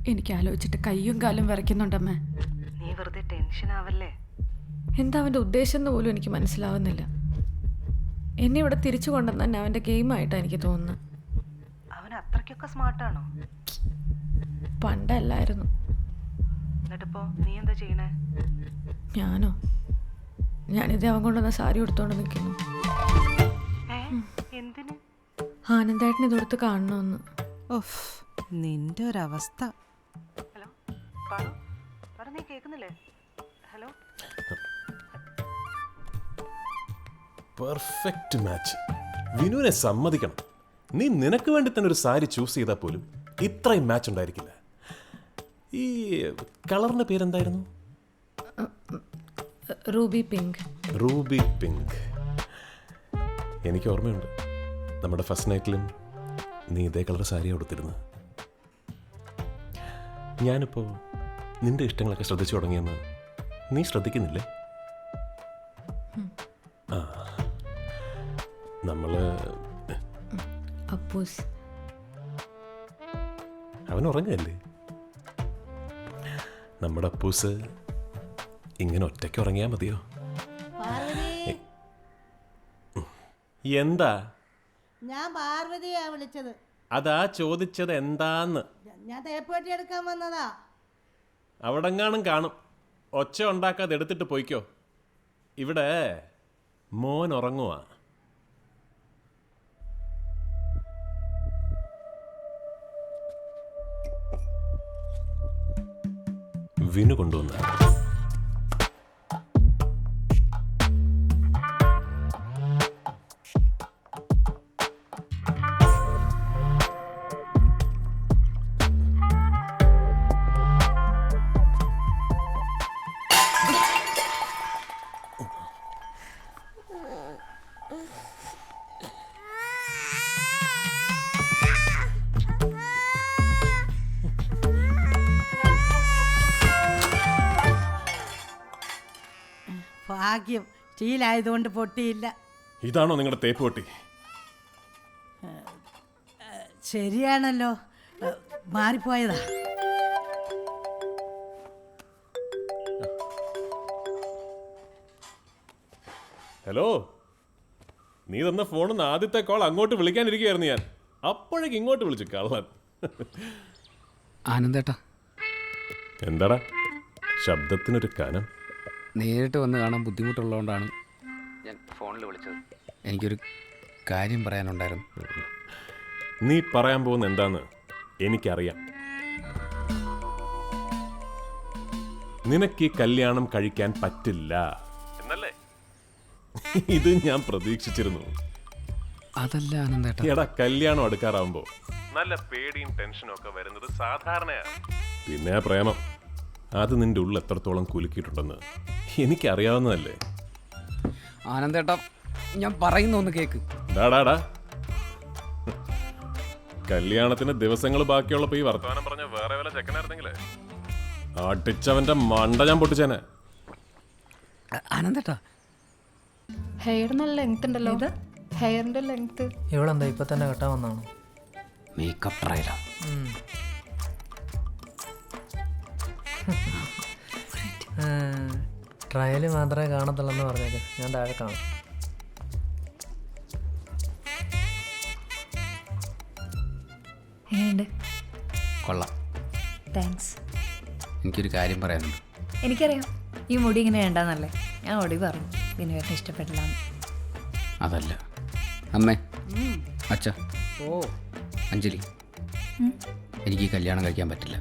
എനിക്ക് ആലോചിച്ചിട്ട് കയ്യും കാലും വിറയ്ക്കുന്നുണ്ടമ്മേ. നീ വെറുതെ ടെൻഷൻ ആവല്ലേ. എന്താ അവൻ്റെ ഉദ്ദേശം എന്ന് പോലും എനിക്ക് മനസ്സിലാവുന്നില്ല. എന്നെ ഇവിടെ തിരിച്ചു കൊണ്ടുവന്ന് തന്നെ അവൻ്റെ ഗെയിമായിട്ടാണ് എനിക്ക് തോന്നുന്നത്. അവൻ അത്രയ്ക്കൊക്കെ സ്മാർട്ടാണോ? പണ്ടല്ലായിരുന്നു. എന്നിട്ടിപ്പോ നീ എന്താ ചെയ്യണേ? ഞാനിത് അവൻ കൊണ്ടുവന്ന സാരി എടുത്തോണ്ട് നിൽക്കുന്നു. എന്തിന്? ആനന്ദേട്ടൻ ഇതൊടുത്ത് കാണണമെന്ന്. നിന്റെ ഒരവസ്ഥ. ഹലോ പറ, നീ കേൾക്കുന്നില്ലേ? ഹലോ. Perfect match. വിനുവിനെ സമ്മതിക്കണം. നീ നിനക്ക് വേണ്ടി തന്നെ ഒരു സാരി ചൂസ് ചെയ്താൽ പോലും ഇത്രയും മാച്ച് ഉണ്ടായിരിക്കില്ല. ഈ കളറിന്റെ പേരെന്തായിരുന്നു? Ruby pink. Ruby pink. എനിക്ക് ഓർമ്മയുണ്ട്, നമ്മുടെ ഫസ്റ്റ് നൈറ്റിലും നീ ഇതേ കളർ സാരിയാണ് കൊടുത്തിരുന്നത്. ഞാനിപ്പോൾ നിന്റെ ഇഷ്ടങ്ങളൊക്കെ ശ്രദ്ധിച്ചു തുടങ്ങിയെന്ന് നീ ശ്രദ്ധിക്കുന്നില്ലേ? ആ, നമ്മള് അപ്പൂസ്. അവൻ ഉറങ്ങല്ലേ? നമ്മുടെ അപ്പൂസ് ഇങ്ങനെ ഒറ്റയ്ക്ക് ഉറങ്ങിയാൽ മതിയോ? എന്താ? ഞാൻ പാർവതിയാ വിളിച്ചത്. അതാ ചോദിച്ചത് എന്താന്ന്. ഞാൻ തേപ്പേട്ടി എടുക്കാൻ വന്നതാ. അവിടെങ്ങാനും കാണും. ഒച്ച ഉണ്ടാക്കാതെ എടുത്തിട്ട് പോയിക്കോ. ഇവിടെ മോൻ ഉറങ്ങുവാ. വിനു കൊണ്ടുവന്ന ഭാഗ്യം, സ്റ്റീലായതുകൊണ്ട് പൊട്ടിയില്ല. ഇതാണോ നിങ്ങളുടെ തേപ്പ് പൊട്ടി? ശരിയാണല്ലോ, മാറിപ്പോയതാ. ഹലോ, നീ തന്ന ഫോണിൽ നിന്ന് ആദ്യത്തെ കോൾ അങ്ങോട്ട് വിളിക്കാനിരിക്കുകയായിരുന്നു ഞാൻ. അപ്പോഴേക്ക് ഇങ്ങോട്ട് വിളിച്ചു കള്ളൻ. ആനന്ദേട്ടാ. എന്താടാ ശബ്ദത്തിനൊരു കനം? നേരിട്ട് വന്ന് കാണാൻ ബുദ്ധിമുട്ടുള്ളതുകൊണ്ടാണ് ഞാൻ ഫോണിൽ വിളിച്ചത്. എനിക്കൊരു കാര്യം പറയാനുണ്ടായിരുന്നു. നീ പറയാൻ പോകുന്ന എന്താന്ന് എനിക്കറിയാം. നിനക്ക് ഈ കല്യാണം കഴിക്കാൻ പറ്റില്ല എന്നല്ലേ? ഇത് ഞാൻ പ്രതീക്ഷിച്ചിരുന്നു. അതല്ല ആനന്ദേട്ടാ. എടാ, കല്യാണം അടുക്കാറാവുമ്പോ നല്ല പേടിയും ടെൻഷനും ഒക്കെ വരുന്നത് സാധാരണയാണ്. പിന്നെ പ്രേമം, അത് നിന്റെ ഉള്ളിൽ എത്രത്തോളം കുലുക്കിയിട്ടുണ്ടെന്ന് എനിക്കറിയാവുന്നതല്ലേ. ആനന്ദേട്ടാ, ഞാൻ പറയുന്ന ഒന്ന് കേക്ക്. ഡാടാ, കല്യാണത്തിന് ദിവസങ്ങൾ ബാക്കിയുള്ളപ്പോ ഈ വർത്തമാനം പറഞ്ഞ വേറെ വല്ല ചെക്കനായിരുന്നെങ്കിലേ അടിച്ചവന്റെ മണ്ട ഞാൻ പൊട്ടിച്ചേനെ. ആനന്ദേട്ടാ, ഹെയറിന് ലെങ്ത് ഉണ്ടല്ലോ. ഹെയറിന്റെ ലെങ്ത്. ഇവളെന്താ ഇപ്പൊ തന്നെ കെട്ടാൻ വന്നാണോ? മേക്കപ്പ് ട്രയലാ. ട്രയല് മാത്രമേ കാണത്തുള്ളെന്ന് പറഞ്ഞേക്ക്. ഞാൻ താഴെ കാണാം. എങ്ങനെയുണ്ട്? കൊള്ളാം. താങ്ക്സ്. എനിക്കൊരു കാര്യം പറയാനുണ്ട്. എനിക്കറിയാം ഈ മുടി ഇങ്ങനെ വേണ്ടെന്നല്ലേ. ഞാൻ ഓടി പറഞ്ഞു വിനുവേട്ടന് ഇഷ്ടപ്പെട്ടില്ല. അതല്ല അമ്മേ, അച്ഛ, അഞ്ജലി, എനിക്ക് ഈ കല്യാണം കഴിക്കാൻ പറ്റില്ല.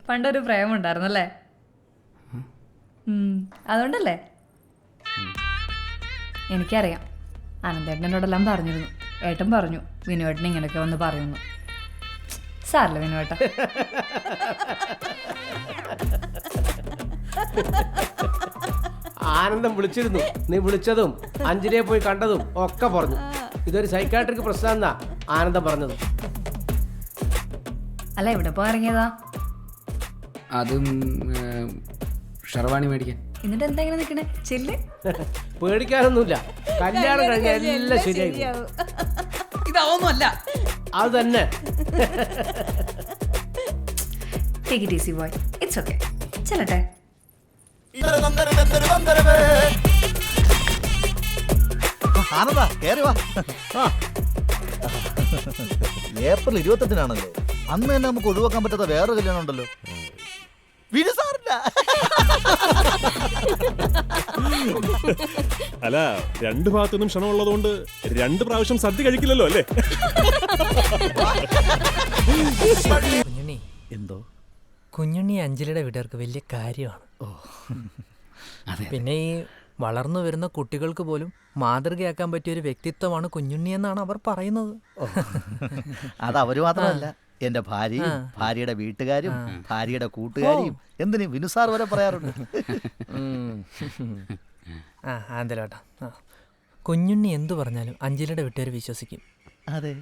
പണ്ടൊരു പ്രേമം ഉണ്ടായിരുന്നല്ലേ? അതുകൊണ്ടല്ലേ? എനിക്കറിയാം. ആനന്ദേട്ടനോടെല്ലാം പറഞ്ഞിരുന്നു. ഏട്ടൻ പറഞ്ഞു വിനുവേട്ടൻ ഇങ്ങനെയൊക്കെ വന്ന് പറയുന്നു. സാരല്ല വിനുവേട്ട. ആനന്ദം വിളിച്ചിരുന്നു. നീ വിളിച്ചതും അഞ്ജലിയെ പോയി കണ്ടതും ഒക്കെ പറഞ്ഞു. ഇതൊരു സൈക്കാട്രിക് പ്രശ്നം എന്നാ ആനന്ദം പറഞ്ഞത്. അല്ല, ഇവിടെ പോയി ഇറങ്ങിയതാ? അതും ഷർവാണി മേടിക്കാൻ. എന്നിട്ട് എന്താ ഇങ്ങനെ നിൽക്കണേ? ചെല്ല്. പേടിക്കാനൊന്നുമില്ല, കല്യാണം കഴിഞ്ഞാൽ എല്ലാം ശരിയായി. ഇതാവൊന്നുമല്ല. അത് തന്നെ. Take it easy, boy. It's okay. ചെല്ലട്ടെ. ആനന്ദാ കേറി വാ. ഏപ്രിൽ 28-നാണല്ലേ? അന്ന് തന്നെ നമുക്ക് ഒഴിവാക്കാൻ പറ്റാത്ത വേറൊരു കല്യാണം ഉണ്ടല്ലോ. വിനുസാറില്ല. അല്ല, രണ്ടു ഭാഗത്തുനിന്നും ക്ഷണമുള്ളതുകൊണ്ട് 2 പ്രാവശ്യം സദ്യ കഴിക്കില്ലല്ലോ അല്ലേ? കുഞ്ഞുണ്ണി, എന്തോ കുഞ്ഞുണ്ണി അഞ്ജലിയുടെ വീട്ടുകാർക്ക് വലിയ കാര്യമാണ്. പിന്നെ ഈ വളർന്നു വരുന്ന കുട്ടികൾക്ക് പോലും മാതൃകയാക്കാൻ പറ്റിയ ഒരു വ്യക്തിത്വമാണ് കുഞ്ഞുണ്ണി എന്നാണ് അവർ പറയുന്നത്. അത് അവര് മാത്രമല്ല, എന്റെ ഭാര്യയും ഭാര്യയുടെ വീട്ടുകാരും ഭാര്യയുടെ കൂട്ടുകാരിയും എന്തിനും വിനുസാർ വരെ പറയാറുണ്ട്. എന്തല്ലോ കേട്ടോ. കുഞ്ഞുണ്ണി എന്തു പറഞ്ഞാലും അഞ്ജലിയുടെ വീട്ടുകാർ വിശ്വസിക്കും. അതെ.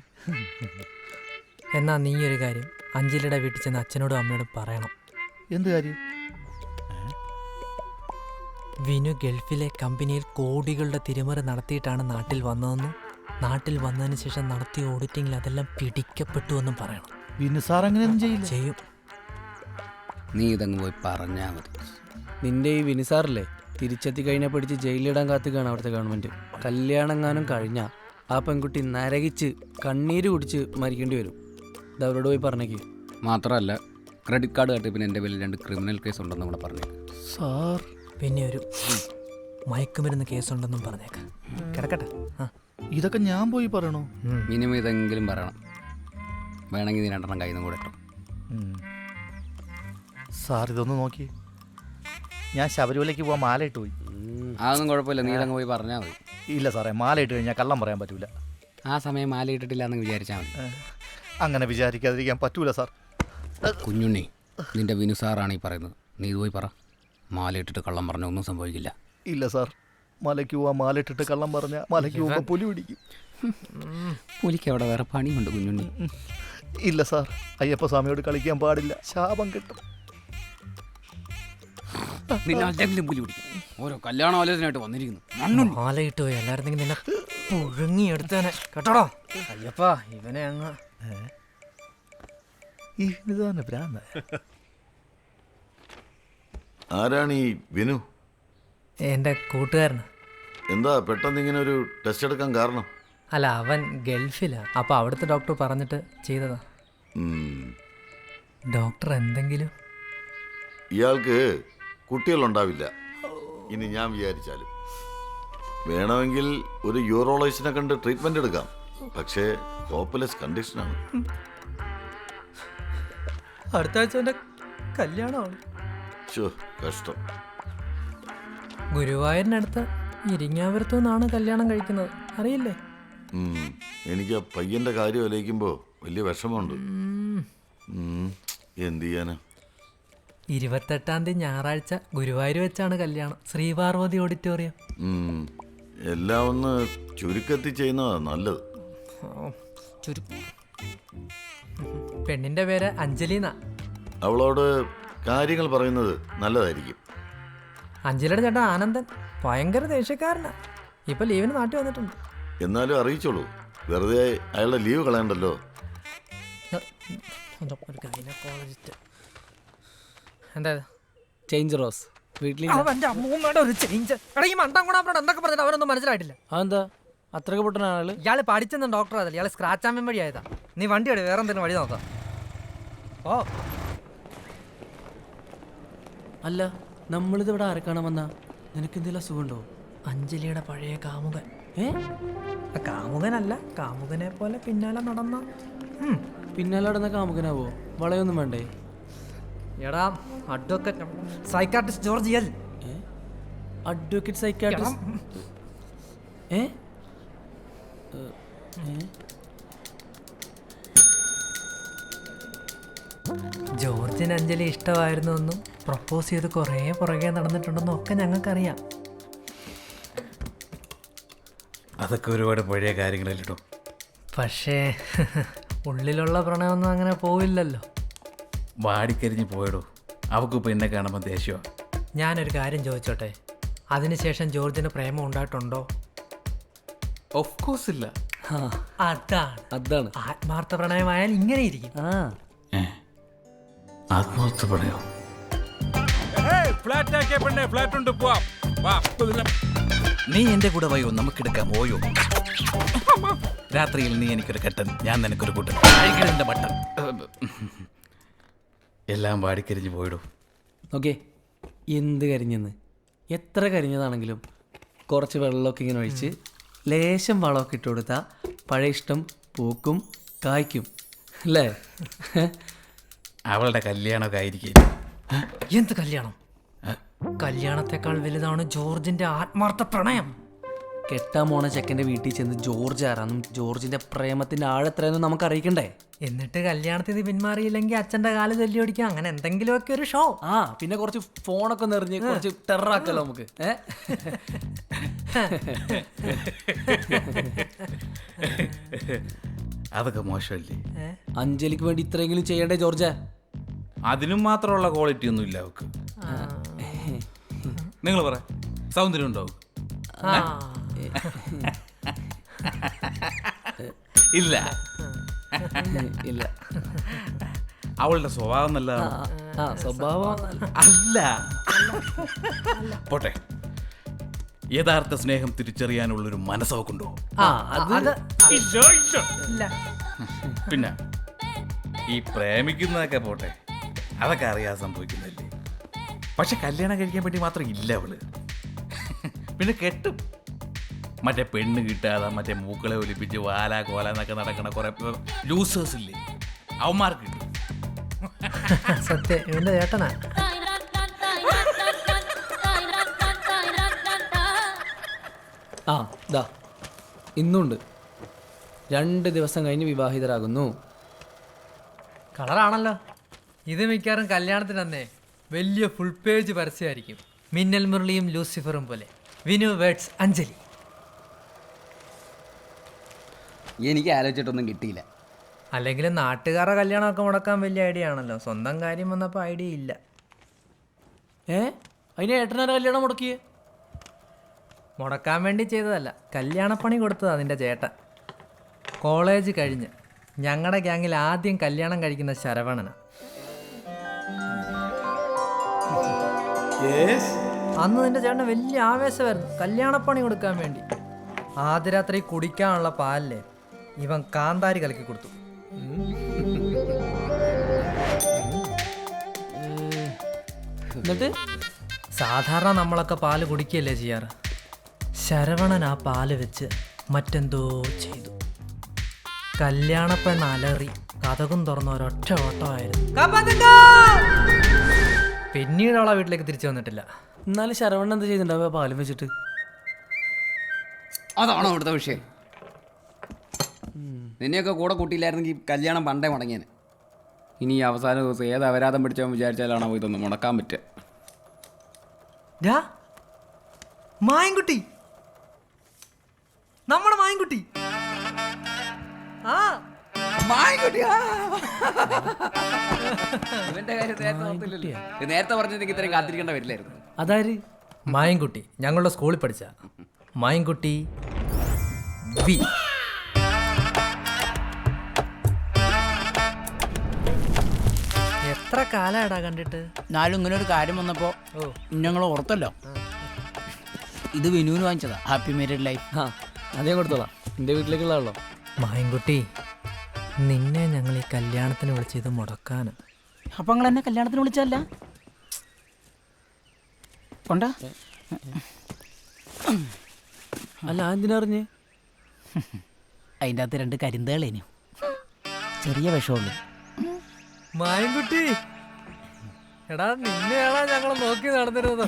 എന്നാ നീ ഒരു കാര്യം അഞ്ജലിയുടെ വീട്ടിൽ ചെന്ന് അച്ഛനോടും അമ്മയോടും പറയണം. എന്ത് കാര്യം? വിനു ഗൾഫിലെ കമ്പനിയിൽ കോടികളുടെ തിരിമറി നടത്തിയിട്ടാണ് നാട്ടിൽ വന്നതെന്നും നാട്ടിൽ വന്നതിന് ശേഷം നടത്തിയ ഓഡിറ്റിങ്ങിൽ അതെല്ലാം പിടിക്കപ്പെട്ടു എന്നും പറയണം. വിനുസാർ അങ്ങനെയൊന്നും ചെയ്യില്ല. ചെയ്യും. നീ ഇതങ്ങ് പോയി പറഞ്ഞാൽ മതി. നിന്റെ ഈ വിനിസാറില്ലേ തിരിച്ചെത്തി കഴിഞ്ഞാൽ പിടിച്ച് ജയിലിലിടാൻ കാത്തുകയാണ് അവിടുത്തെ ഗവൺമെന്റ്. കല്യാണം എങ്ങാനും കഴിഞ്ഞാൽ ആ പെൺകുട്ടി നരകിച്ച് കണ്ണീര് കുടിച്ച് മരിക്കേണ്ടി വരും. ഇത് അവരോട് പോയി പറഞ്ഞേക്ക്. മാത്രമല്ല, ക്രെഡിറ്റ് കാർഡ് തട്ടിപ്പിന് എൻ്റെ പേരിൽ 2 ക്രിമിനൽ കേസ് ഉണ്ടെന്ന് കൂടെ പറഞ്ഞേക്ക്. സാർ, പിന്നെ ഒരു മയക്കുമരുന്ന് കേസുണ്ടെന്നും പറഞ്ഞേക്കാം. കിടക്കട്ടെ. ഇതൊക്കെ ഞാൻ പോയി പറയണോ? മിനിമം ഇതെങ്കിലും പറയണം. വേണമെങ്കിൽ നീ 2 കയ്യിൽ നിന്ന് കൂടെ ഇട്ടോ. സാർ ഇതൊന്ന് നോക്കി. ഞാൻ ശബരിമലയ്ക്ക് പോകാൻ മാല ഇട്ട് പോയി. അതൊന്നും കുഴപ്പമില്ല, നീ ഇതങ്ങ് പോയി പറഞ്ഞാൽ മതി. ഇല്ല സാറേ, മാല ഇട്ട് കഴിഞ്ഞാൽ കള്ളം പറയാൻ പറ്റൂല. ആ സമയം മാല ഇട്ടിട്ടില്ല എന്ന് വിചാരിച്ചാൽ മതി. അങ്ങനെ വിചാരിക്കാതിരിക്കാൻ പറ്റൂല സാർ. കുഞ്ഞുണ്ണി, നിന്റെ വിനുസാറാണ് ഈ പറയുന്നത്. നീ ഇത് പോയി പറ. മാല ഇട്ടിട്ട് കള്ളം പറഞ്ഞ ഒന്നും സംഭവിക്കില്ല. ഇല്ല സാർ, മലയ്ക്ക് പോവാൻ മാല ഇട്ടിട്ട് കള്ളം പറഞ്ഞ മലയ്ക്ക് പോകുമ്പോൾ പുലി പിടിക്കും. പുലിക്ക് അവിടെ വേറെ പണിയുണ്ട് കുഞ്ഞുണ്ണി. ഇല്ല സാർ, അയ്യപ്പ സ്വാമിയോട് കളിക്കാൻ പാടില്ല, ശാപം കിട്ടും. നിന്നെ അല്ലെങ്കിലും പുലി പിടിക്കും. ഓരോ കല്യാണ ആലോചനയായിട്ട് വന്നിരിക്കുന്നു. മാലയിട്ട് പോയി എല്ലായിരുന്നെങ്കിൽ നിന്നെ പുഴുങ്ങിയെടുത്തേനെ കേട്ടോടോ. അയ്യപ്പാ, ഇവനെ അങ്ങ് ഇത് തന്നെ ഭ്രാന്ത. ആരാണ് ഈ വിനു? എൻ്റെ കൂട്ടുകാരന്. എന്താ പെട്ടെന്ന് ഇങ്ങനെ ഒരു ടെസ്റ്റ് എടുക്കാൻ കാരണം? അല്ല, അവൻ ഗൾഫിലാണ്. അപ്പോൾ അവിടുത്തെ ഡോക്ടർ പറഞ്ഞിട്ട് ചെയ്തതാ. ഡോക്ടർ എന്തെങ്കിലും? ഇയാൾക്ക് കുട്ടികളുണ്ടാവില്ല ഇനി ഞാൻ വിചാരിച്ചാലും. വേണമെങ്കിൽ ഒരു യൂറോളജിസ്റ്റിനെ കണ്ട് ട്രീറ്റ്മെന്റ് എടുക്കാം. പക്ഷേ ഹോപ്പ്ലെസ് കണ്ടീഷനാണ്. അടുത്ത ആഴ്ച എൻ്റെ കല്യാണമാണ്. കഷ്ടം. ഗുരുവായൂരിനടുത്ത് ഇരിങ്ങാപുരത്തു നിന്നാണ് കല്യാണം കഴിക്കുന്നത്, അറിയില്ലേ? എനിക്ക് ആ പയ്യന്റെ കാര്യം ആലോചിക്കുമ്പോൾ വലിയ വിഷമമുണ്ട്. എന്ത് ചെയ്യാനാ? 28-ാം തീയതി ഞായറാഴ്ച ഗുരുവായൂർ വെച്ചാണ് കല്യാണം, ശ്രീപാർവതി ഓഡിറ്റോറിയം. എല്ലാം ഒന്ന് ചുരുക്കത്തിൽ ചെയ്യുന്നതാ നല്ലത്. പെണ്ണിന്റെ പേര് അഞ്ജലി എന്നാ. അവളോട് കാര്യങ്ങൾ പറയുന്നത് നല്ലതായിരിക്കും. അഞ്ജലിയുടെ ചേട്ടൻ ആനന്ദൻ ഭയങ്കര ദേഷ്യക്കാരനാ. ഇപ്പൊ ലീവിന് നാട്ടിൽ വന്നിട്ടുണ്ട്. എന്നാലും അറിയിച്ചോളൂ, വെറുതെ അയാളുടെ ലീവ് കളയണ്ടല്ലോ. എന്താ ചേഞ്ച് റോസ് വീട്ടിൽ അവന്റെ അമ്മൂമ്മയുടെ ഒരു ചേഞ്ച്. എടാ, ഈ മണ്ടം കൂടെ എന്തൊക്കെ പറഞ്ഞിട്ട് അവനൊന്നും മനസ്സിലായിട്ടില്ല. അതെന്താ അത്രയ്ക്ക് പൊട്ടണ ആള്? ഇയാള് പഠിച്ചെന്ന് ഡോക്ടർ അതല്ല, ഇയാള് സ്ക്രാച്ച് ആവാൻ വഴി ആയതാ. നീ വണ്ടി എടു, വേറെ എന്തെങ്കിലും വഴി നോക്കാം. ഓ അല്ല, നമ്മളിത് ഇവിടെ ആരെ കാണാൻ വന്നാ? നിനക്ക് എന്തെങ്കിലും അസുഖമുണ്ടോ? അഞ്ജലിയുടെ പഴയ കാമുകൻ. കാമുകനല്ല, കാമുകനെ പോലെ പിന്നാലെ നടന്ന. പിന്നാലെ നടന്ന കാമുകനാവോ? വളയൊന്നും വേണ്ടേ? എടാ, advocate psychiatrist George L. Advocate psychiatrist? ജോർജിന് അഞ്ജലി ഇഷ്ടമായിരുന്നു എന്നും പ്രപ്പോസ് ചെയ്ത് കുറേ പുറകെ നടന്നിട്ടുണ്ടെന്നും ഒക്കെ ഞങ്ങൾക്കറിയാം. അതൊക്കെ ഒരുപാട് പഴയ കാര്യങ്ങളല്ലോ. പക്ഷേ ഉള്ളിലുള്ള പ്രണയമൊന്നും അങ്ങനെ പോവില്ലല്ലോ. വാടിക്കരിഞ്ഞ് പോയടോ. അവക്കിപ്പോൾ എന്നെ കാണുമ്പോൾ ദേഷ്യമാണ്. ഞാനൊരു കാര്യം ചോദിച്ചോട്ടെ, അതിനുശേഷം ജോർജിന് പ്രേമം ഉണ്ടായിട്ടുണ്ടോ? ഓഫ് കോഴ്സ് ഇല്ല. അതാണ് ആത്മാർത്ഥ പ്രണയമായാൽ ഇങ്ങനെ ഇരിക്കും. ആത്മാർത്ഥ പ്രണയോ? നീ എന്റെ കൂടെ വയോ, നമുക്കെടുക്കാം ഓയോ. രാത്രിയിൽ നീ എനിക്കൊരു കെട്ടൻ, ഞാൻ നിനക്കൊരു കൂട്ടൻ. എന്റെ ബട്ടൻ എല്ലാം വാടിക്കരിഞ്ഞ് പോയിടും. ഓക്കെ, എന്ത് കരിഞ്ഞെന്ന്, എത്ര കരിഞ്ഞതാണെങ്കിലും കുറച്ച് വെള്ളമൊക്കെ ഇങ്ങനെ ഒഴിച്ച് ലേശം വളമൊക്കെ ഇട്ട് കൊടുത്താൽ പഴയ ഇഷ്ടം പൂക്കും കായ്ക്കും അല്ലേ? അവളുടെ കല്യാണമൊക്കെ ആയിരിക്കും. എന്ത് കല്യാണം? കല്യാണത്തെക്കാൾ വലുതാണ് ജോർജിന്റെ ആത്മാർത്ഥ പ്രണയം. കെട്ടാൻ പോണ ചെക്കൻ്റെ വീട്ടിൽ ചെന്ന് ജോർജ് ആരാന്നും ജോർജിന്റെ പ്രേമത്തിന്റെ ആഴെത്രയെന്നും നമുക്ക് അറിയിക്കണ്ടേ? എന്നിട്ട് കല്യാണത്തിൽ നിന്ന് പിന്മാറിയില്ലെങ്കിൽ അച്ഛൻ്റെ കാല് തല്ലി ഓടിക്കാം, അങ്ങനെ എന്തെങ്കിലുമൊക്കെ ഒരു ഷോ. പിന്നെ കുറച്ച് ഫോണൊക്കെ നിറഞ്ഞ് കുറച്ച് ടെററാക്കല്ലോ നമുക്ക്. അതൊക്കെ മോശമല്ലേ? അഞ്ജലിക്ക് വേണ്ടി ഇത്രയെങ്കിലും ചെയ്യണ്ടേ ജോർജ? അതിനും മാത്രമുള്ള ക്വാളിറ്റി ഒന്നും ഇല്ല അവക്ക്. നിങ്ങൾ പറ, സൗന്ദര്യം ഉണ്ടോ? ഇല്ല ഇല്ല. അവളുടെ സ്വഭാവം നല്ലതാണ്. സ്വഭാവം അല്ല. പോട്ടെ, യഥാർത്ഥ സ്നേഹം തിരിച്ചറിയാനുള്ളൊരു മനസ്സവക്കുണ്ടോ? പിന്നെ ഈ പ്രേമിക്കുന്നതൊക്കെ പോട്ടെ, അതൊക്കെ അറിയാതെ സംഭവിക്കുന്നില്ലേ. പക്ഷെ കല്യാണം കഴിക്കാൻ വേണ്ടി മാത്രം ഇല്ല അവള്. പിന്നെ കെട്ടും. മറ്റേ പെണ്ണ് കിട്ടാതെ മറ്റേ മൂക്കളെ ഒലിപ്പിച്ച് വാല കോല എന്നൊക്കെ നടക്കണ കുറെ ലൂസേഴ്സ് ഇല്ലേ, അവന്മാർക്ക് കിട്ടും. സത്യം, ഇവന്റെ ചേട്ടനാ. ദാ ഇന്നുണ്ട്. 2 ദിവസം കഴിഞ്ഞ് വിവാഹിതരാകുന്നു. കളറാണല്ലോ ഇത്. മിക്കവാറും കല്യാണത്തിന് തന്നെ വലിയ ഫുൾ പേജ് പരസ്യമായിരിക്കും. മിന്നൽ മുരളിയും ലൂസിഫറും പോലെ. വിനു വേർഡ്സ് അഞ്ജലി. എനിക്ക് ആലോചിച്ചിട്ടൊന്നും കിട്ടിയില്ല. അല്ലെങ്കിൽ നാട്ടുകാരുടെ കല്യാണമൊക്കെ മുടക്കാൻ വലിയ ഐഡിയ ആണല്ലോ. സ്വന്തം കാര്യം വന്നപ്പോൾ ഐഡിയ ഇല്ല. അതിന് ഏട്ടനാരെ കല്യാണം മുടക്കിയേ? മുടക്കാൻ വേണ്ടി ചെയ്തതല്ല, കല്യാണപ്പണി കൊടുത്തതാ നിന്റെ ചേട്ടൻ. കോളേജ് കഴിഞ്ഞ് ഞങ്ങളുടെ ഗ്യാങ്ങിൽ ആദ്യം കല്യാണം കഴിക്കുന്ന ശരവണനാ. അന്ന് നിന്റെ ചേട്ടന് വലിയ ആവേശമായിരുന്നു കല്യാണപ്പണി കൊടുക്കാൻ വേണ്ടി. ആദ്യ രാത്രി കുടിക്കാനുള്ള പാലിലെ ഇവൻ കാന്താരി കലക്കി കൊടുത്തു. എന്നിട്ട് സാധാരണ നമ്മളൊക്കെ പാല് കുടിക്കുകയല്ലേ ചെയ്യാറ്. ശരവണൻ ആ പാല് വെച്ച് മറ്റെന്തോ ചെയ്തു. കല്യാണപ്പെണ്ണ് അലറി കഥകും തുറന്ന ഒരൊറ്റ ഓട്ടമായിരുന്നു. പിന്നീട് അവളെ വീട്ടിലേക്ക് തിരിച്ചു വന്നിട്ടില്ല. എന്നാലും ശരവണ്ണ എന്താ ചെയ്തിട്ടുണ്ടാവുക പാലും വെച്ചിട്ട്? അതാണോ അവിടുത്തെ വിഷയം? നിന്നെയൊക്കെ കൂടെ കൂട്ടിയില്ലായിരുന്നെങ്കിൽ കല്യാണം പണ്ടേ മുടങ്ങിയേനെ. ഇനി അവസാന ദിവസം ഏത് അപരാധം പിടിച്ചവൻ വിചാരിച്ചാലാണോ ഇതൊന്ന് മുടക്കാൻ പറ്റുക? മായൻകുട്ടി, നമ്മുടെ മായൻകുട്ടി. ഇവന്റെ കാര്യം നേരത്തെ പറഞ്ഞിട്ടുണ്ടെങ്കിൽ ഇത്രയും കാത്തിരിക്കേണ്ട വരില്ലായിരുന്നു. അതായത് മായൻകുട്ടി ഞങ്ങളുടെ സ്കൂളിൽ പഠിച്ച മായൻകുട്ടി വി. എത്ര കാലാടാ കണ്ടിട്ട്? നാലും ഇങ്ങനെ ഒരു കാര്യം വന്നപ്പോ ഞങ്ങൾ ഓർത്തല്ലോ. ഇത് വിനുവിന് വാങ്ങിച്ചതാ, ഹാപ്പി മാരീഡ് ലൈഫ്. അതേ കൊടുത്തോളാം, എൻ്റെ വീട്ടിലേക്കുള്ളതാണല്ലോ. മായൻകുട്ടി, നിന്നെ ഞങ്ങൾ ഈ കല്യാണത്തിന് വിളിച്ചത് മുടക്കാന്. അപ്പൊ നിങ്ങൾ എന്നെ കല്യാണത്തിന് വിളിച്ചല്ല കൊണ്ടാ? അല്ല, എന്തിനറിഞ്ഞ്? അതിൻ്റെ അകത്ത് 2 കരിന്തകളേനു. ചെറിയ വിഷമുള്ളൂ. മായൻകുട്ടി, എടാ നിന്നെയാണോ ഞങ്ങൾ നോക്കി നടന്നിരുന്നത്?